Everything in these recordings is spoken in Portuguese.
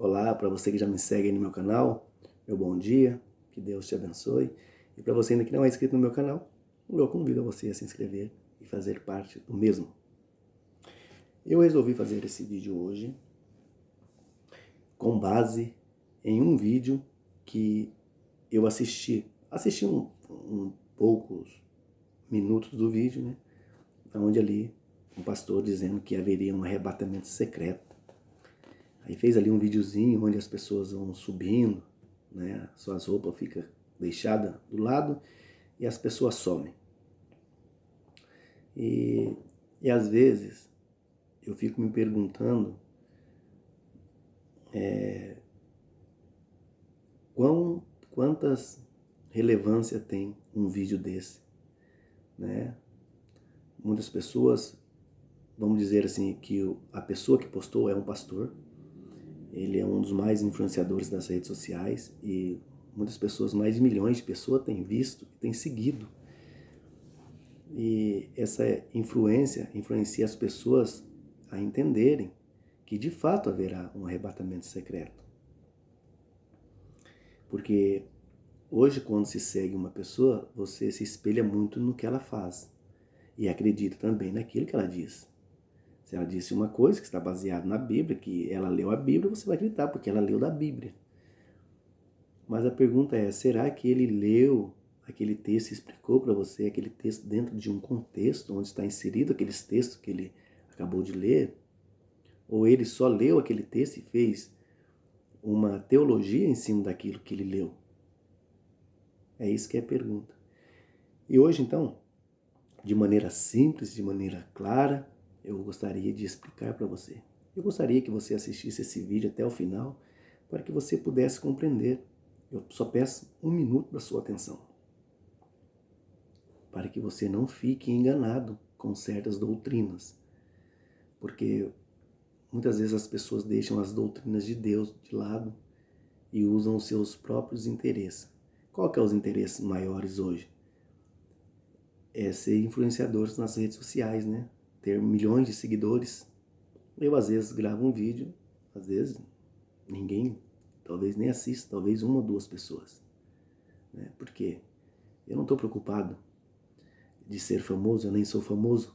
Olá, para você que já me segue aí no meu canal, meu bom dia, que Deus te abençoe. E para você ainda que não é inscrito no meu canal, eu convido a você a se inscrever e fazer parte do mesmo. Eu resolvi fazer esse vídeo hoje com base em um vídeo que eu assisti. Assisti poucos minutos do vídeo, né? Onde ali um pastor dizendo que haveria um arrebatamento secreto. Aí fez ali um videozinho onde as pessoas vão subindo, né? Suas roupas ficam deixadas do lado e as pessoas somem. E às vezes eu fico me perguntando quantas relevância tem um vídeo desse, né? Muitas pessoas, vamos dizer assim, que a pessoa que postou é um pastor, ele é um dos mais influenciadores das redes sociais e muitas pessoas, mais de milhões de pessoas têm visto, têm seguido. E essa influência influencia as pessoas a entenderem que de fato haverá um arrebatamento secreto. Porque hoje, quando se segue uma pessoa, você se espelha muito no que ela faz e acredita também naquilo que ela diz. Se ela disse uma coisa que está baseada na Bíblia, que ela leu a Bíblia, você vai acreditar porque ela leu da Bíblia. Mas a pergunta é, será que ele leu aquele texto e explicou para você aquele texto dentro de um contexto onde está inserido aqueles textos que ele acabou de ler? Ou ele só leu aquele texto e fez uma teologia em cima daquilo que ele leu? É isso que é a pergunta. E hoje, então, de maneira simples, de maneira clara, eu gostaria de explicar para você. Eu gostaria que você assistisse esse vídeo até o final para que você pudesse compreender. Eu só peço 1 minuto da sua atenção, para que você não fique enganado com certas doutrinas, porque muitas vezes as pessoas deixam as doutrinas de Deus de lado e usam os seus próprios interesses. Qual que é os interesses maiores hoje? É ser influenciadores nas redes sociais, né? Ter milhões de seguidores. Eu às vezes gravo um vídeo, às vezes ninguém, talvez nem assista, talvez 1 ou 2 pessoas, né? Porque eu não estou preocupado de ser famoso, eu nem sou famoso,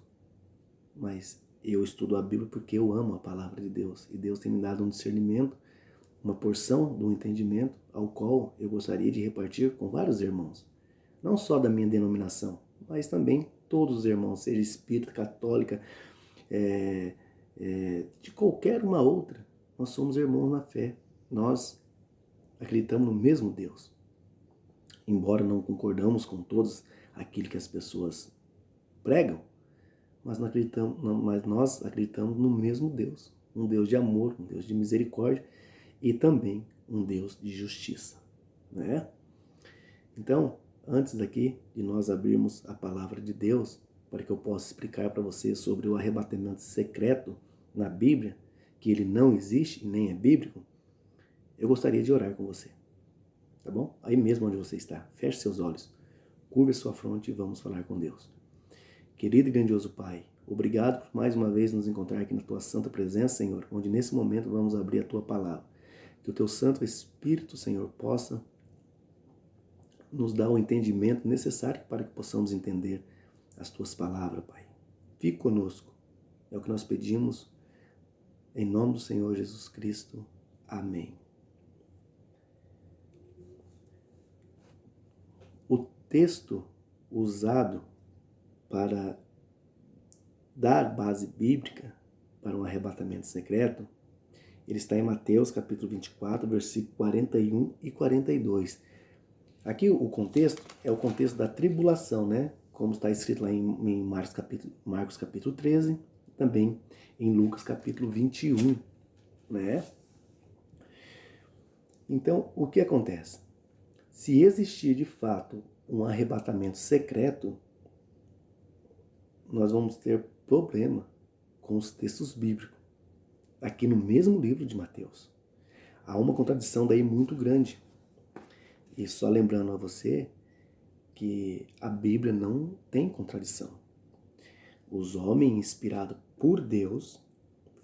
mas eu estudo a Bíblia porque eu amo a palavra de Deus. E Deus tem me dado um discernimento, uma porção do entendimento ao qual eu gostaria de repartir com vários irmãos. Não só da minha denominação, mas também todos os irmãos, seja espírita, católica, de qualquer uma outra. Nós somos irmãos na fé. Nós acreditamos no mesmo Deus. Embora não concordamos com todos aquilo que as pessoas pregam, mas nós acreditamos no mesmo Deus. Um Deus de amor, um Deus de misericórdia e também um Deus de justiça, né? Então, antes daqui de nós abrirmos a palavra de Deus, para que eu possa explicar para você sobre o arrebatamento secreto na Bíblia, que ele não existe e nem é bíblico, eu gostaria de orar com você, tá bom? Aí mesmo onde você está, feche seus olhos, curva sua fronte e vamos falar com Deus. Querido e grandioso Pai, obrigado por mais uma vez nos encontrar aqui na Tua santa presença, Senhor, onde nesse momento vamos abrir a Tua palavra. Que o Teu Santo Espírito, Senhor, possa nos dar o entendimento necessário para que possamos entender as Tuas palavras, Pai. Fique conosco. É o que nós pedimos, em nome do Senhor Jesus Cristo. Amém. O texto usado para dar base bíblica para um arrebatamento secreto, ele está em Mateus capítulo 24, versículo 41 e 42. Aqui o contexto é o contexto da tribulação, né? Como está escrito lá em Marcos capítulo 13, também em Lucas capítulo 21, né? Então, o que acontece? Se existir de fato um arrebatamento secreto, nós vamos ter problema com os textos bíblicos. Aqui no mesmo livro de Mateus. Há uma contradição daí muito grande. E só lembrando a você que a Bíblia não tem contradição. Os homens inspirados por Deus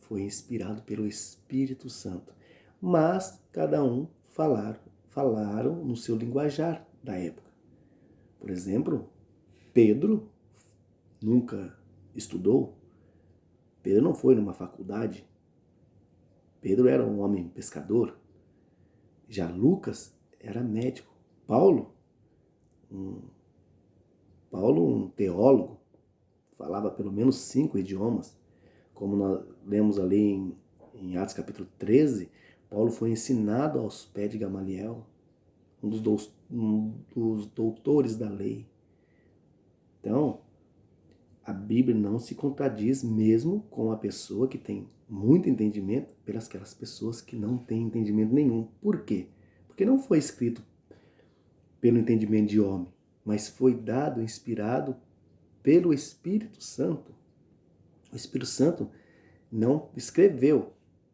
foi inspirado pelo Espírito Santo. mas cada um falaram no seu linguajar da época. Por exemplo, Pedro nunca estudou, Pedro não foi numa faculdade, Pedro era um homem pescador, já Lucas era médico, Paulo, um teólogo, falava pelo menos 5 idiomas, como nós lemos ali em Atos capítulo 13, Paulo foi ensinado aos pés de Gamaliel, um dos doutores da lei. Então, a Bíblia não se contradiz mesmo com a pessoa que tem muito entendimento pelas aquelas pessoas que não têm entendimento nenhum. Por quê? Porque não foi escrito pelo entendimento de homem, mas foi dado, inspirado pelo Espírito Santo. O Espírito Santo não escreveu,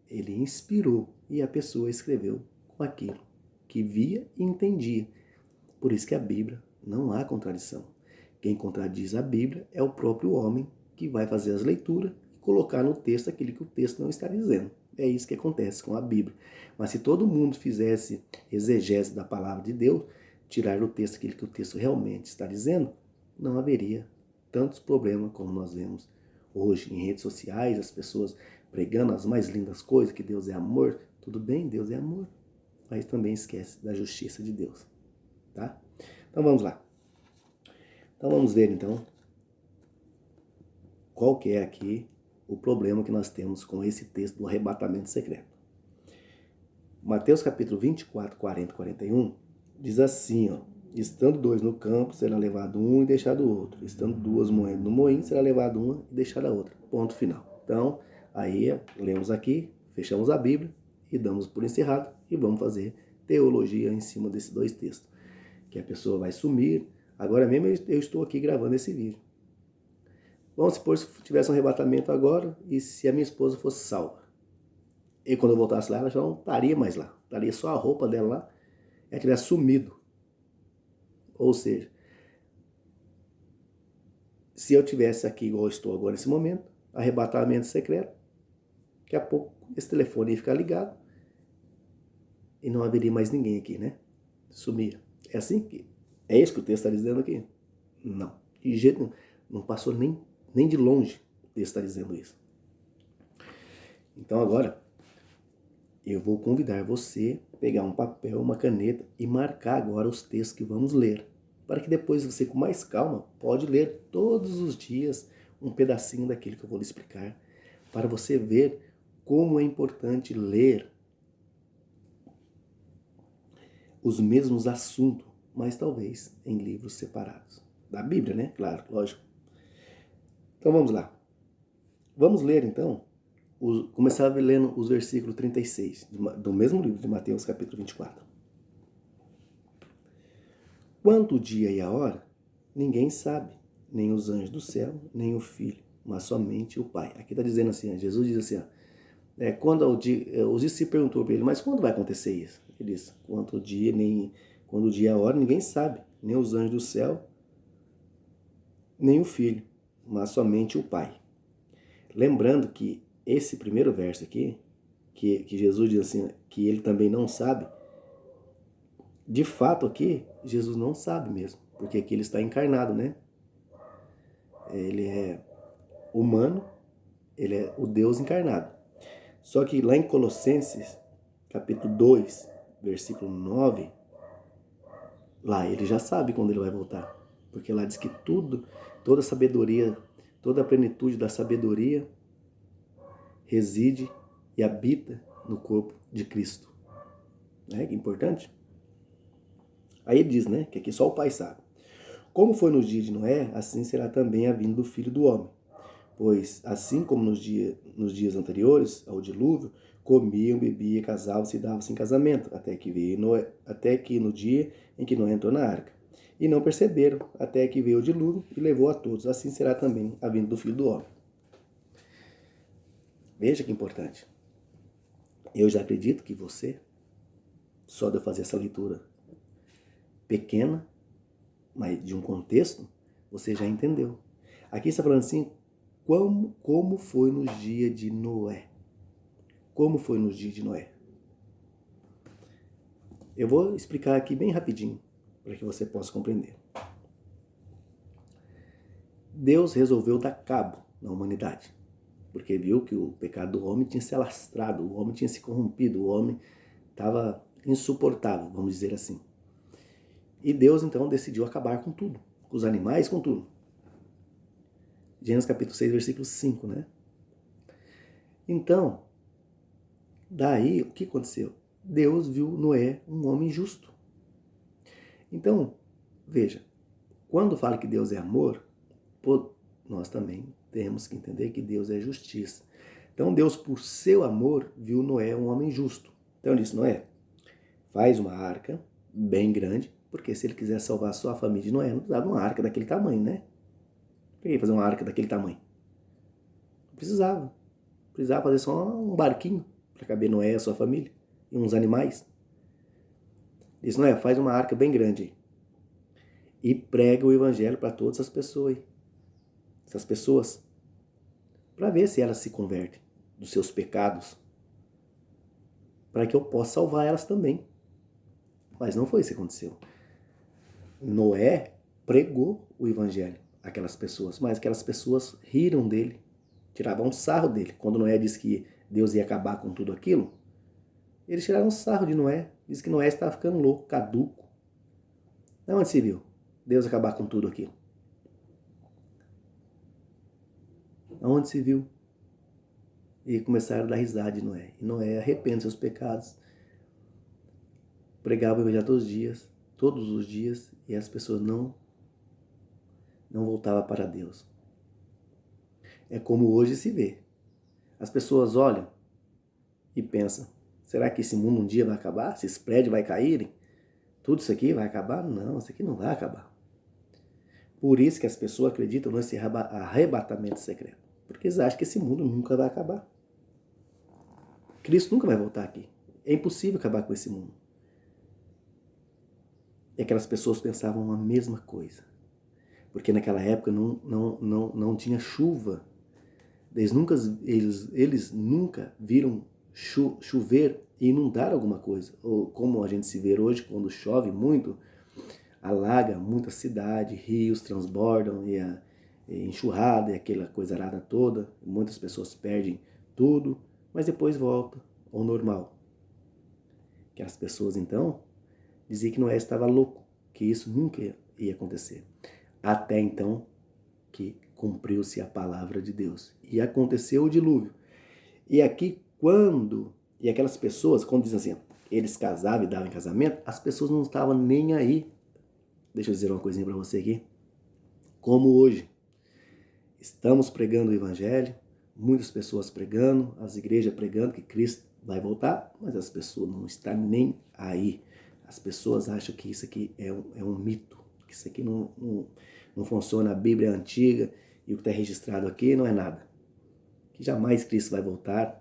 ele inspirou e a pessoa escreveu com aquilo que via e entendia. Por isso que a Bíblia não há contradição. Quem contradiz a Bíblia é o próprio homem que vai fazer as leituras e colocar no texto aquilo que o texto não está dizendo. É isso que acontece com a Bíblia. Mas se todo mundo fizesse exegese da palavra de Deus, tirar do texto aquilo que o texto realmente está dizendo, não haveria tantos problemas como nós vemos hoje em redes sociais, as pessoas pregando as mais lindas coisas, que Deus é amor. Tudo bem, Deus é amor, mas também esquece da justiça de Deus, tá? Então vamos lá. Então vamos ver então qual que é aqui o problema que nós temos com esse texto do arrebatamento secreto. Mateus capítulo 24, 40 e 41 diz assim, ó: estando 2 no campo, será levado um e deixado o outro. Estando 2 moendo no moinho, será levado uma e deixada a outra. Ponto final. Então, aí lemos aqui, fechamos a Bíblia e damos por encerrado e vamos fazer teologia em cima desses 2 textos. Que a pessoa vai sumir. Agora mesmo eu estou aqui gravando esse vídeo. Vamos supor se tivesse um arrebatamento agora e se a minha esposa fosse salva. E quando eu voltasse lá, ela já não estaria mais lá. Estaria só a roupa dela lá. Ela tivesse sumido. Ou seja, se eu tivesse aqui igual eu estou agora nesse momento, arrebatamento secreto, daqui a pouco esse telefone ia ficar ligado e não haveria mais ninguém aqui, né? Sumia. É assim que... É isso que o texto está dizendo aqui? Não. De jeito nenhum. Não passou nem de longe o texto está dizendo isso. Então agora, eu vou convidar você a pegar um papel, uma caneta e marcar agora os textos que vamos ler. Para que depois você, com mais calma, pode ler todos os dias um pedacinho daquilo que eu vou lhe explicar. Para você ver como é importante ler os mesmos assuntos, mas talvez em livros separados. Da Bíblia, né? Claro, lógico. Então vamos lá. Vamos ler então, começar lendo os versículos 36, do mesmo livro de Mateus capítulo 24. Quanto o dia e a hora, ninguém sabe, nem os anjos do céu, nem o Filho, mas somente o Pai. Aqui está dizendo assim, Jesus diz assim, quando os discípulos perguntou para ele, mas quando vai acontecer isso? Ele diz, quando o dia e a hora, ninguém sabe, nem os anjos do céu, nem o Filho, mas somente o Pai. Lembrando que esse primeiro verso aqui, que Jesus diz assim, que ele também não sabe, de fato aqui, Jesus não sabe mesmo, porque aqui ele está encarnado, né? Ele é humano, ele é o Deus encarnado. Só que lá em Colossenses, capítulo 2, versículo 9, lá ele já sabe quando ele vai voltar. Porque lá diz que toda a sabedoria, toda a plenitude da sabedoria reside e habita no corpo de Cristo. Que importante. Aí ele diz, né, que aqui só o Pai sabe. Como foi nos dias de Noé, assim será também a vinda do Filho do Homem. Pois, assim como nos dias anteriores ao dilúvio, comiam, bebiam, casavam-se e davam-se em casamento, até que no dia em que Noé entrou na arca. E não perceberam, até que veio o dilúvio e levou a todos. Assim será também a vinda do Filho do Homem. Veja que importante. Eu já acredito que você, só de eu fazer essa leitura pequena, mas de um contexto, você já entendeu. Aqui está falando assim, como foi nos dias de Noé. Como foi nos dias de Noé? Eu vou explicar aqui bem rapidinho, para que você possa compreender. Deus resolveu dar cabo na humanidade, porque viu que o pecado do homem tinha se alastrado, o homem tinha se corrompido, o homem estava insuportável, vamos dizer assim. E Deus então decidiu acabar com tudo, com os animais, com tudo. Gênesis capítulo 6, versículo 5, né? Então, daí o que aconteceu? Deus viu Noé um homem justo. Então, veja, quando fala que Deus é amor, nós também temos que entender que Deus é justiça. Então Deus, por seu amor, viu Noé um homem justo. Então ele disse, Noé, faz uma arca bem grande, porque se ele quiser salvar só a família de Noé, não precisava de uma arca daquele tamanho, né? Por que fazer uma arca daquele tamanho? Não precisava. Precisava fazer só um barquinho para caber Noé e a sua família e uns animais. Ele disse, Noé, faz uma arca bem grande e prega o evangelho para todas as pessoas. Essas pessoas, para ver se elas se convertem dos seus pecados, para que eu possa salvar elas também. Mas não foi isso que aconteceu. Noé pregou o evangelho àquelas pessoas, mas aquelas pessoas riram dele, tiravam um sarro dele. Quando Noé disse que Deus ia acabar com tudo aquilo, eles tiraram um sarro de Noé, disse que Noé estava ficando louco, caduco. Onde se viu Deus acabar com tudo aquilo? Aonde se viu? E começaram a dar risada de Noé. E Noé arrepende seus pecados. Pregava o evangelho todos os dias, e as pessoas não voltavam para Deus. É como hoje se vê. As pessoas olham e pensam, será que esse mundo um dia vai acabar? Esses prédios vai caírem? Tudo isso aqui vai acabar? Não, isso aqui não vai acabar. Por isso que as pessoas acreditam nesse arrebatamento secreto. Porque eles acham que esse mundo nunca vai acabar. Cristo nunca vai voltar aqui. É impossível acabar com esse mundo. E aquelas pessoas pensavam a mesma coisa. Porque naquela época não tinha chuva. Eles nunca viram chover e inundar alguma coisa. Ou como a gente se vê hoje, quando chove muito, alaga muita cidade, rios transbordam e a enxurrada e aquela coisa arada toda. Muitas pessoas perdem tudo, mas depois volta ao normal. Aquelas pessoas então diziam que Noé estava louco, que isso nunca ia acontecer. Até então que cumpriu-se a palavra de Deus. E aconteceu o dilúvio. E aqui e aquelas pessoas, quando dizem assim, eles casavam e davam em casamento, as pessoas não estavam nem aí. Deixa eu dizer uma coisinha para você aqui. Como hoje, estamos pregando o evangelho, muitas pessoas pregando, as igrejas pregando que Cristo vai voltar, mas as pessoas não estão nem aí. As pessoas acham que isso aqui é um mito, que isso aqui não funciona, a Bíblia é antiga e o que está registrado aqui não é nada. Que jamais Cristo vai voltar.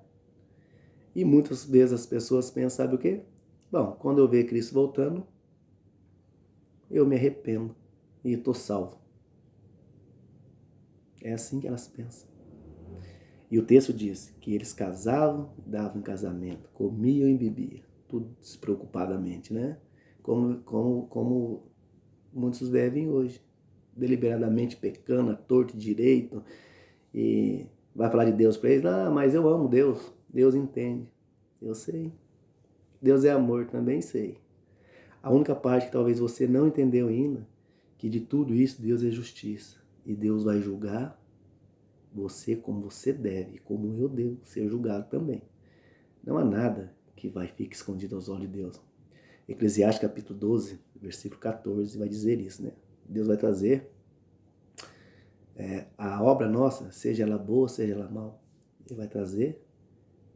E muitas vezes as pessoas pensam, sabe o quê? Bom, quando eu ver Cristo voltando, eu me arrependo e estou salvo. É assim que elas pensam. E o texto diz que eles casavam, davam em casamento, comiam e bebiam, tudo despreocupadamente, né? Como muitos devem hoje, deliberadamente pecando, à torto e direito, e vai falar de Deus para eles, mas eu amo Deus, Deus entende, eu sei. Deus é amor, também sei. A única parte que talvez você não entendeu ainda, que de tudo isso Deus é justiça, e Deus vai julgar você como você deve, como eu devo ser julgado também. Não há nada que vai ficar escondido aos olhos de Deus. Eclesiastes capítulo 12, versículo 14, vai dizer isso, né? Deus vai trazer a obra nossa, seja ela boa, seja ela mal, Ele vai trazer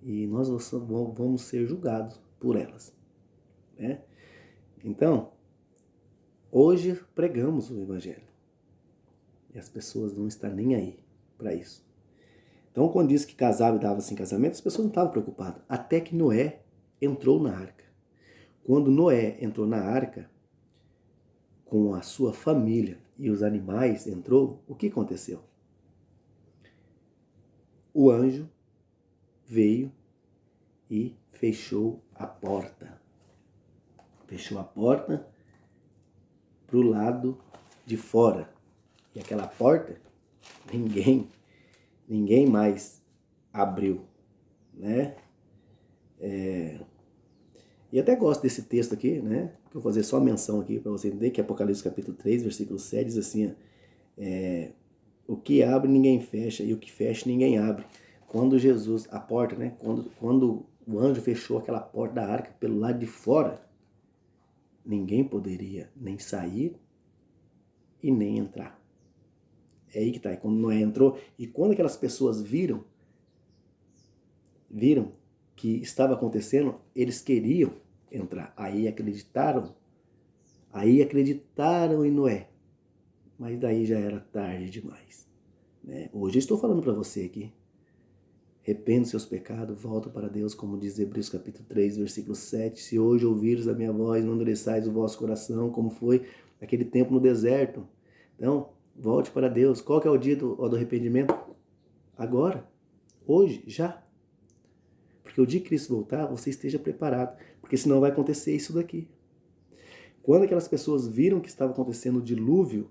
e nós vamos ser julgados por elas, né? Então, hoje pregamos o Evangelho e as pessoas não estão nem aí para isso. Então, quando diz que casava e dava-se em casamento, as pessoas não estavam preocupadas. Até que Noé entrou na arca. Quando Noé entrou na arca, com a sua família e os animais entrou, o que aconteceu? O anjo veio e fechou a porta. fechou a porta para o lado de fora. E aquela porta, ninguém mais abriu, né? E até gosto desse texto aqui, né? Que eu vou fazer só menção aqui para você entender, que é Apocalipse capítulo 3, versículo 7, diz assim, o que abre ninguém fecha, e o que fecha ninguém abre. Quando Jesus, a porta, né? Quando o anjo fechou aquela porta da arca pelo lado de fora, ninguém poderia nem sair e nem entrar. É aí que tá. E quando Noé entrou, e quando aquelas pessoas viram que estava acontecendo, eles queriam entrar. Aí acreditaram em Noé. Mas daí já era tarde demais, né? Hoje eu estou falando para você aqui. Arrependa os seus pecados, volta para Deus, como diz Hebreus capítulo 3, versículo 7. Se hoje ouvires a minha voz, não endureçais o vosso coração, como foi aquele tempo no deserto. Então, volte para Deus. Qual que é o dia do arrependimento? Agora, hoje, já. Porque o dia que Cristo voltar, você esteja preparado. Porque senão vai acontecer isso daqui. Quando aquelas pessoas viram que estava acontecendo o dilúvio,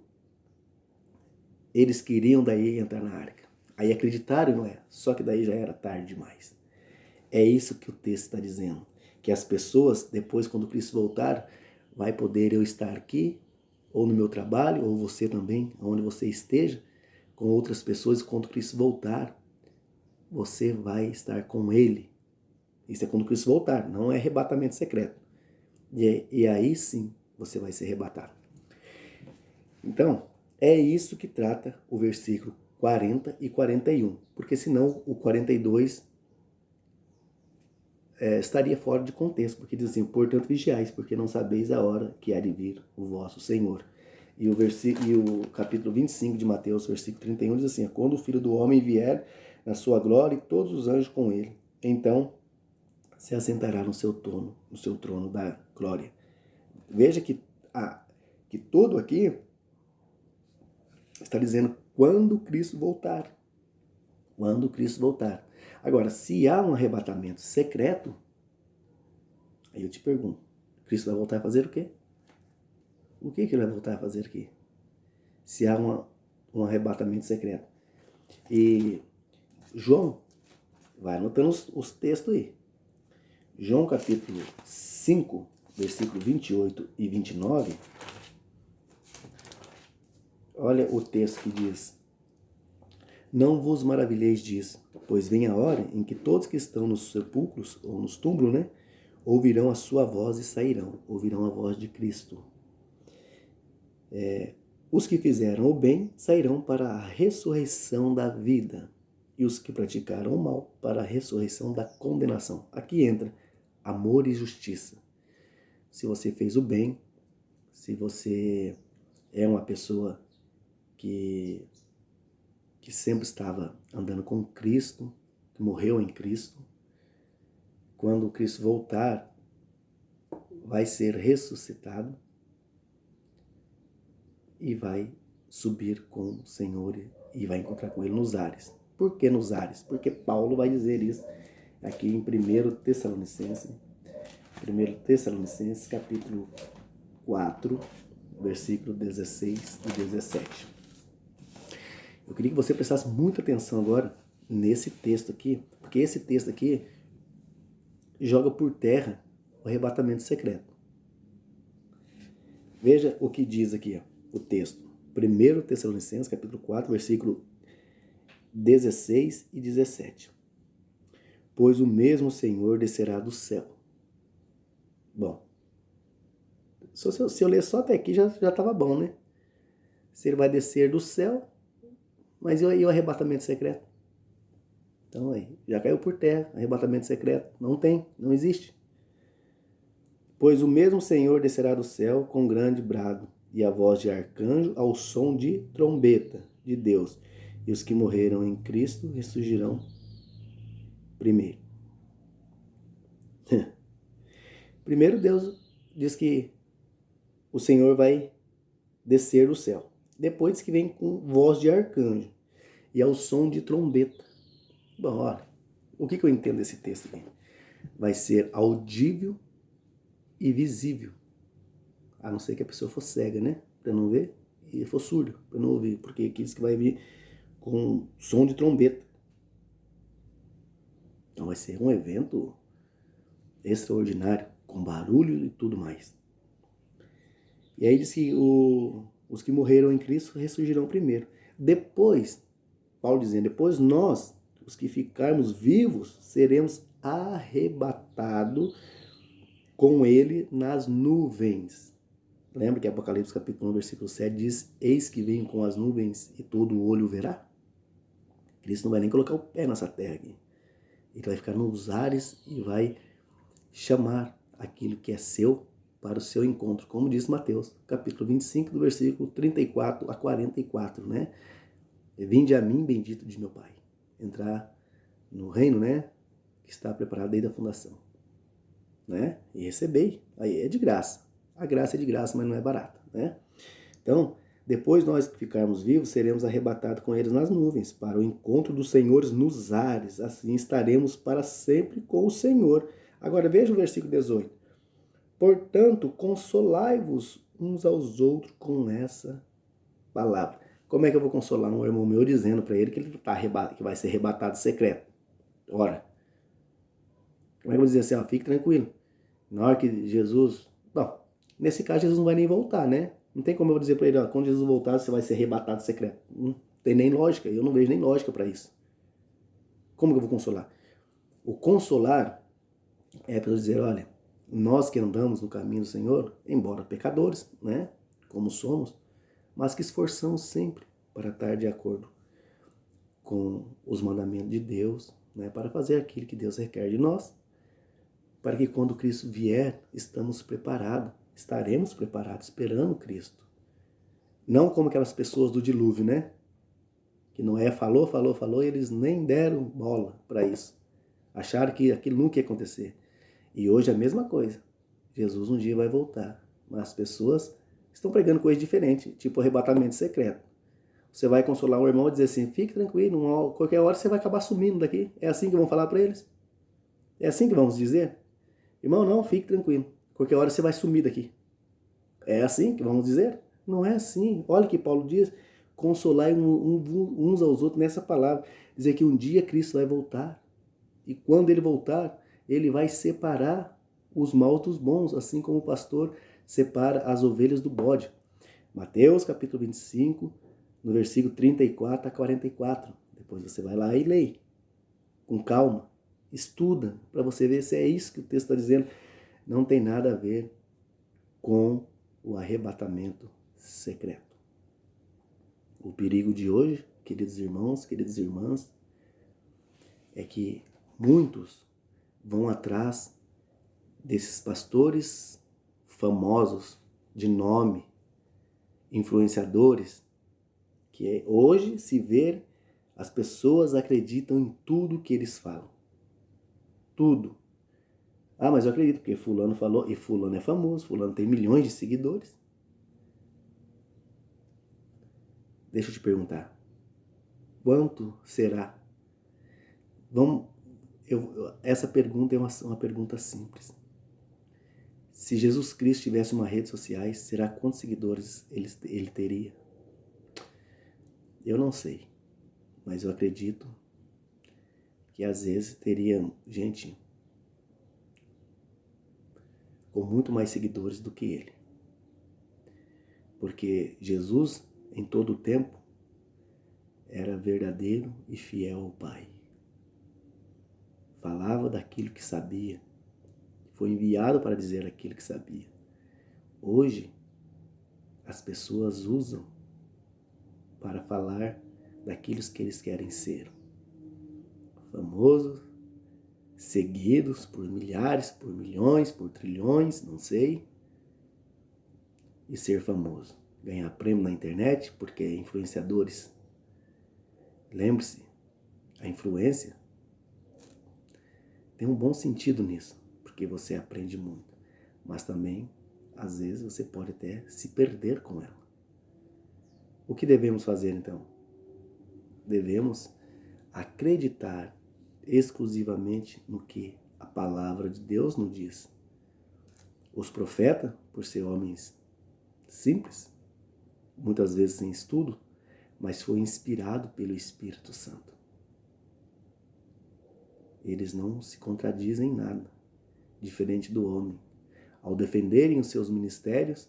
eles queriam daí entrar na arca. Aí acreditaram, não é? Só que daí já era tarde demais. É isso que o texto está dizendo. Que as pessoas, depois, quando Cristo voltar, vai poder eu estar aqui, ou no meu trabalho, ou você também, onde você esteja, com outras pessoas, quando Cristo voltar, você vai estar com Ele. Isso é quando Cristo voltar, não é arrebatamento secreto. E aí sim, você vai ser arrebatado. Então, é isso que trata o versículo 40 e 41, porque senão o 42 estaria fora de contexto, porque diz assim, portanto vigiais, porque não sabeis a hora que há de vir o vosso Senhor. E o capítulo 25 de Mateus, versículo 31, diz assim, quando o Filho do Homem vier na sua glória e todos os anjos com ele, então se assentará no seu trono da glória. Veja que todo aqui está dizendo quando Cristo voltar. Quando Cristo voltar. Agora, se há um arrebatamento secreto, aí eu te pergunto, Cristo vai voltar a fazer o quê? O que ele vai voltar a fazer aqui? Se há um arrebatamento secreto. E João, vai anotando os textos aí. João capítulo 5, versículo 28 e 29, olha o texto que diz, não vos maravilheis disso, pois vem a hora em que todos que estão nos sepulcros, ou nos túmulos, né, ouvirão a sua voz e sairão, ouvirão a voz de Cristo. Os que fizeram o bem sairão para a ressurreição da vida, e os que praticaram o mal para a ressurreição da condenação. Aqui entra amor e justiça. Se você fez o bem, se você é uma pessoa que sempre estava andando com Cristo, que morreu em Cristo, quando Cristo voltar, vai ser ressuscitado e vai subir com o Senhor e vai encontrar com Ele nos ares. Por que nos ares? Porque Paulo vai dizer isso aqui em 1 Tessalonicenses, capítulo 4, versículo 16 e 17. Eu queria que você prestasse muita atenção agora nesse texto aqui, porque esse texto aqui joga por terra o arrebatamento secreto. Veja o que diz aqui, o texto. 1 Tessalonicenses, capítulo 4, versículo 16 e 17. Pois o mesmo Senhor descerá do céu. Bom, se eu ler só até aqui já estava bom, né? Se ele vai descer do céu, mas e o arrebatamento secreto? Então aí, já caiu por terra, arrebatamento secreto. Não existe. Pois o mesmo Senhor descerá do céu com grande brado, e a voz de arcanjo ao som de trombeta de Deus. E os que morreram em Cristo ressurgirão primeiro. Primeiro Deus diz que o Senhor vai descer do céu. Depois diz que vem com voz de arcanjo e ao som de trombeta. Bom, olha, o que eu entendo desse texto aqui? Vai ser audível e visível. a não ser que a pessoa for cega, né? Para não ver, e for surdo, para não ouvir, porque aqui diz que vai vir com som de trombeta. Então vai ser um evento extraordinário, com barulho e tudo mais. E aí diz que os que morreram em Cristo ressurgirão primeiro. Depois, Paulo dizendo, depois nós, os que ficarmos vivos, seremos arrebatados com ele nas nuvens. Lembra que Apocalipse capítulo 1, versículo 7 diz, eis que vem com as nuvens e todo o olho verá? Cristo não vai nem colocar o pé nessa terra aqui. Ele vai ficar nos ares e vai chamar aquilo que é seu para o seu encontro, como diz Mateus, capítulo 25, do versículo 34 a 44, né? Vinde a mim, bendito de meu Pai. Entrar no reino, né? Que está preparado desde a fundação, né? E recebei. Aí é de graça. A graça é de graça, mas não é barata, né? Então, depois nós que ficarmos vivos, seremos arrebatados com eles nas nuvens, para o encontro dos senhores nos ares. Assim estaremos para sempre com o Senhor. Agora veja o versículo 18. Portanto, consolai-vos uns aos outros com essa palavra. Como é que eu vou consolar um irmão meu dizendo para ele que ele que vai ser arrebatado secreto? Ora, como é que eu vou dizer assim, ó, fique tranquilo. Na hora que Jesus... Bom, nesse caso Jesus não vai nem voltar, né? Não tem como eu dizer para ele, ó, quando Jesus voltar você vai ser arrebatado secreto. Não tem nem lógica, eu não vejo nem lógica para isso. Como que eu vou consolar? O consolar é para eu dizer, olha, nós que andamos no caminho do Senhor, embora pecadores, né, como somos, mas que esforçamos sempre para estar de acordo com os mandamentos de Deus, né, para fazer aquilo que Deus requer de nós, para que quando Cristo vier, estaremos preparados, esperando Cristo. Não como aquelas pessoas do dilúvio, né, que Noé falou, e eles nem deram bola para isso. Acharam que aquilo nunca ia acontecer. E hoje é a mesma coisa. Jesus um dia vai voltar. Mas as pessoas estão pregando coisa diferente, tipo arrebatamento secreto. Você vai consolar um irmão e dizer assim, fique tranquilo, qualquer hora você vai acabar sumindo daqui. É assim que vão falar para eles? É assim que vamos dizer? Irmão, não, fique tranquilo. Qualquer hora você vai sumir daqui. É assim que vamos dizer? Não é assim. Olha o que Paulo diz. Consolar uns aos outros nessa palavra. Dizer que um dia Cristo vai voltar. E quando ele voltar, ele vai separar os maus dos bons, assim como o pastor separa as ovelhas do bode. Mateus capítulo 25, no versículo 34 a 44. Depois você vai lá e lê, com calma, estuda, para você ver se é isso que o texto está dizendo. Não tem nada a ver com o arrebatamento secreto. O perigo de hoje, queridos irmãos, queridas irmãs, é que muitos vão atrás desses pastores famosos, de nome, influenciadores, que hoje se vê, as pessoas acreditam em tudo que eles falam. Tudo. Ah, mas eu acredito, porque fulano falou, e fulano é famoso, fulano tem milhões de seguidores. Deixa eu te perguntar, quanto será? Essa pergunta é uma pergunta simples. Se Jesus Cristo tivesse uma rede social, será quantos seguidores ele teria? Eu não sei, mas eu acredito que às vezes teria gente com muito mais seguidores do que ele. Porque Jesus, em todo o tempo, era verdadeiro e fiel ao Pai. Falava daquilo que sabia. Foi enviado para dizer aquilo que sabia. Hoje, as pessoas usam para falar daquilo que eles querem ser. Famosos, seguidos por milhares, por milhões, por trilhões, não sei. E ser famoso. Ganhar prêmio na internet porque é influenciadores. Lembre-se, a influência tem um bom sentido nisso, porque você aprende muito. Mas também, às vezes, você pode até se perder com ela. O que devemos fazer, então? Devemos acreditar exclusivamente no que a palavra de Deus nos diz. Os profetas, por ser homens simples, muitas vezes sem estudo, mas foi inspirado pelo Espírito Santo. Eles não se contradizem em nada, diferente do homem. Ao defenderem os seus ministérios,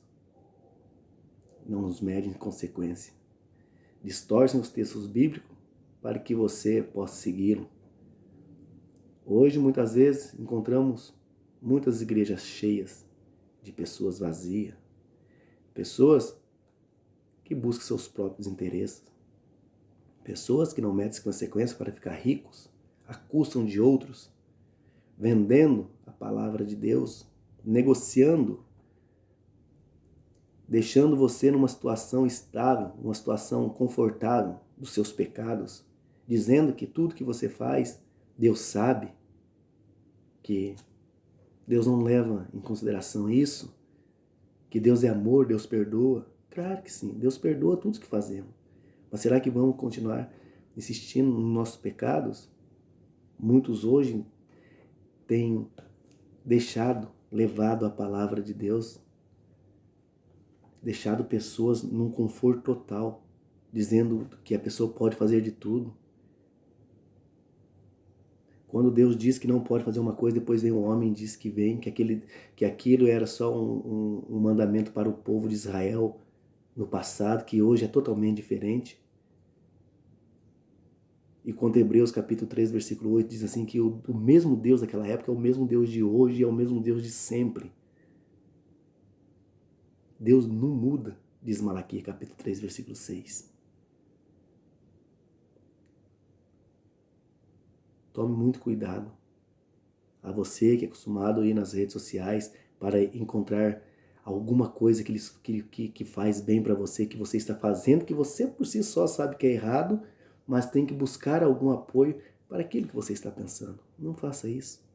não os medem em consequência. Distorcem os textos bíblicos para que você possa segui-lo. Hoje, muitas vezes, encontramos muitas igrejas cheias de pessoas vazias, pessoas que buscam seus próprios interesses, pessoas que não medem consequências para ficar ricos, à custa de outros, vendendo a palavra de Deus, negociando, deixando você numa situação estável, numa situação confortável dos seus pecados, dizendo que tudo que você faz, Deus sabe, que Deus não leva em consideração isso, que Deus é amor, Deus perdoa. Claro que sim, Deus perdoa tudo que fazemos. Mas será que vamos continuar insistindo nos nossos pecados? Muitos hoje têm levado a palavra de Deus, deixado pessoas num conforto total, dizendo que a pessoa pode fazer de tudo. Quando Deus diz que não pode fazer uma coisa, depois vem um homem e diz que aquilo era só um mandamento para o povo de Israel no passado, que hoje é totalmente diferente. E quando Hebreus capítulo 3, versículo 8 diz assim que o mesmo Deus daquela época é o mesmo Deus de hoje e é o mesmo Deus de sempre. Deus não muda, diz Malaquias capítulo 3, versículo 6. Tome muito cuidado. A você que é acostumado a ir nas redes sociais para encontrar alguma coisa que faz bem para você, que você está fazendo, que você por si só sabe que é errado, mas tem que buscar algum apoio para aquilo que você está pensando. Não faça isso.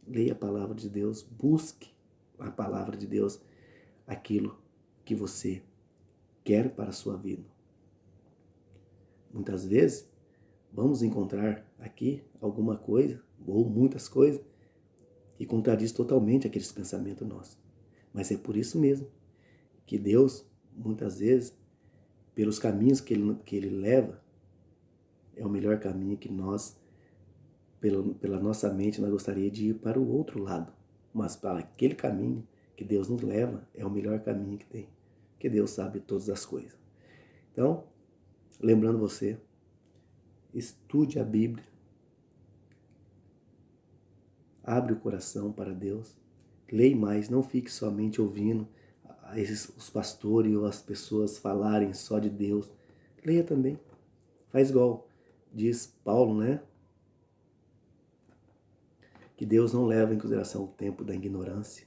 Leia a palavra de Deus, busque a palavra de Deus, aquilo que você quer para a sua vida. Muitas vezes, vamos encontrar aqui alguma coisa, ou muitas coisas, que contradiz totalmente aqueles pensamentos nossos. Mas é por isso mesmo que Deus, muitas vezes, pelos caminhos que Ele leva, é o melhor caminho que nós, pela nossa mente, nós gostaríamos de ir para o outro lado. Mas para aquele caminho que Deus nos leva, é o melhor caminho que tem. Porque Deus sabe todas as coisas. Então, lembrando você, estude a Bíblia. Abre o coração para Deus. Leia mais, não fique somente ouvindo os pastores ou as pessoas falarem só de Deus. Leia também. Faz igual diz Paulo, né? Que Deus não leva em consideração o tempo da ignorância.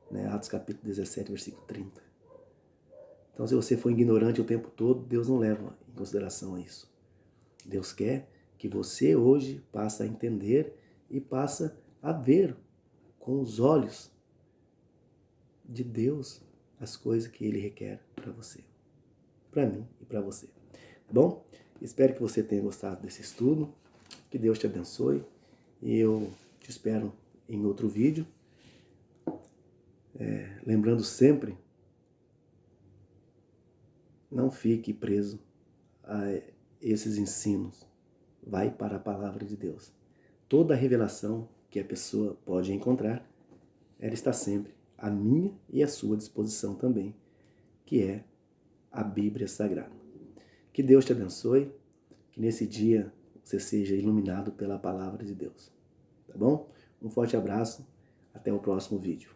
Né? Atos capítulo 17, versículo 30. Então, se você for ignorante o tempo todo, Deus não leva em consideração isso. Deus quer que você hoje passe a entender e passe a ver com os olhos de Deus as coisas que Ele requer para você, para mim e para você. Tá bom? Espero que você tenha gostado desse estudo. Que Deus te abençoe. E eu te espero em outro vídeo. Lembrando sempre, não fique preso a esses ensinos. Vai para a palavra de Deus. Toda a revelação que a pessoa pode encontrar, ela está sempre à minha e à sua disposição também, que é a Bíblia Sagrada. Que Deus te abençoe, que nesse dia você seja iluminado pela palavra de Deus. Tá bom? Um forte abraço, até o próximo vídeo.